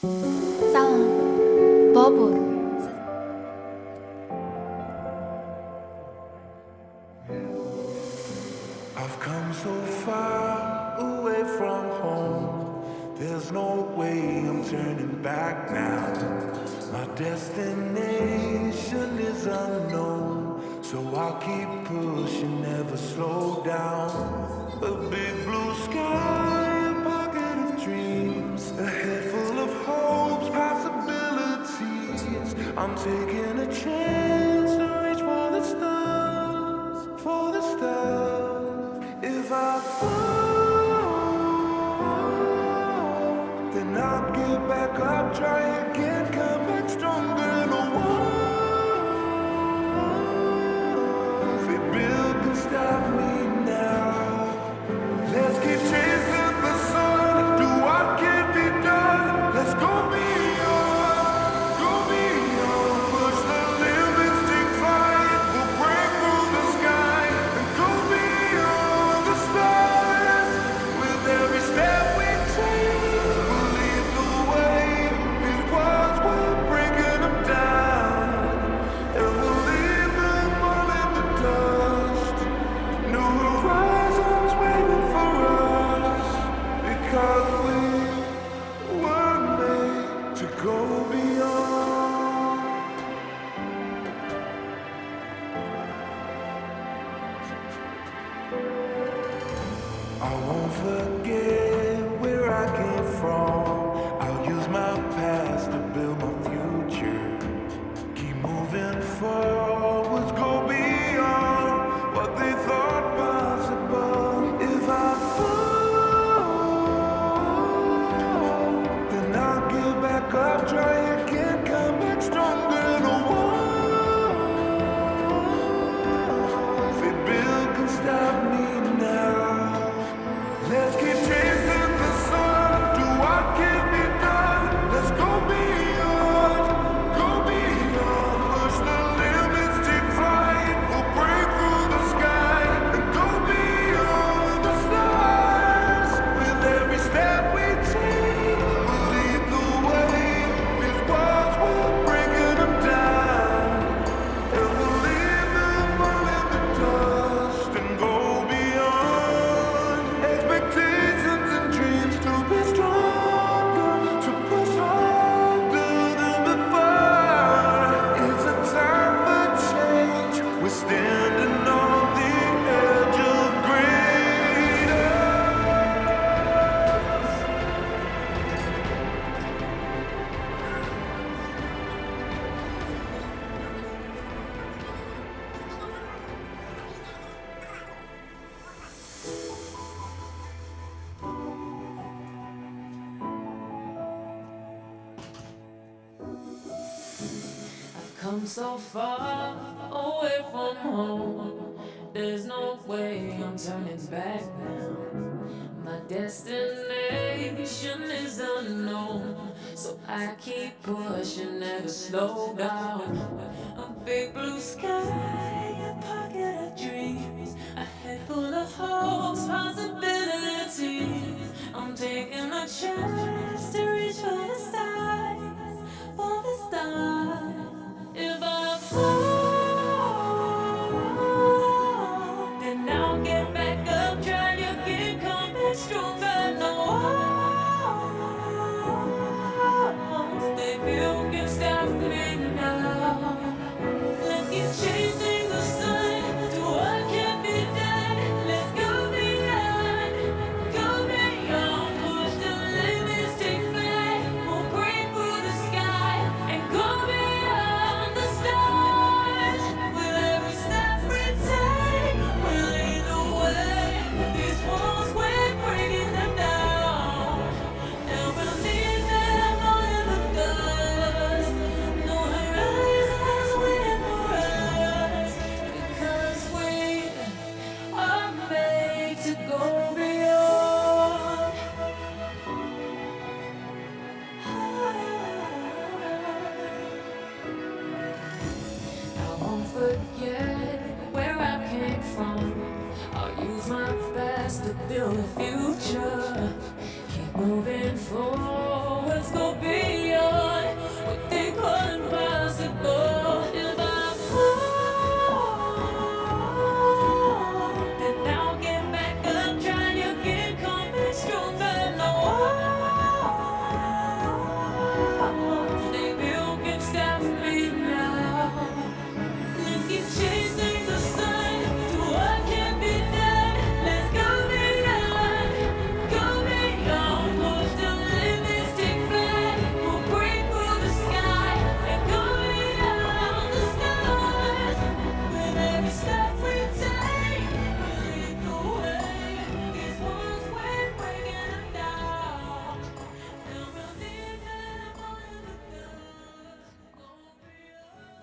سلام بابور. I've come so far away from home. There's no way I'm turning back now. My destination is unknown, so I'll keep pushing, never slow down. A big blue sky, a pocket of dreams, a head full of hopes, possibilities. I'm taking a chance to reach for the stars, for the stars. If I fall, then I'll get back up, try again, come back stronger. No one, if Bill can stop me now. Let's keep chasing the sun, do what can be done. Let's go beyond, push the limits, take flight. We'll break through the sky and go beyond the stars. With every step we take, we'll lead the way. These walls, we're breaking them down, and we'll leave them all in the dust. New horizons waiting for us, because we were made to go beyond. I won't forget where I came from. I'll use my past to build my future. Keep moving forwards, go beyond what they thought possible. If I fall, then I'll get back up, try again, come back stronger. No one, if Bill can stop me now. Let's keep chasing the sun, do what can be done. Let's go beyond, push the limits, take flight. We'll break through the sky and go beyond the stars. With every step we take, we'll lead the way. These walls, we're breaking them down, and we'll leave them all in the dust and go beyond. Expectations and dreams to be stronger, to push harder than before. It's a time for change. We're standing on the edge of greater. I've come so far away from home. There's no way I'm turning back now. My destination is unknown, so I keep pushing, never slow down. A big blue sky, a pocket of dreams, a head full of hopes, possibilities. I'm taking a chance to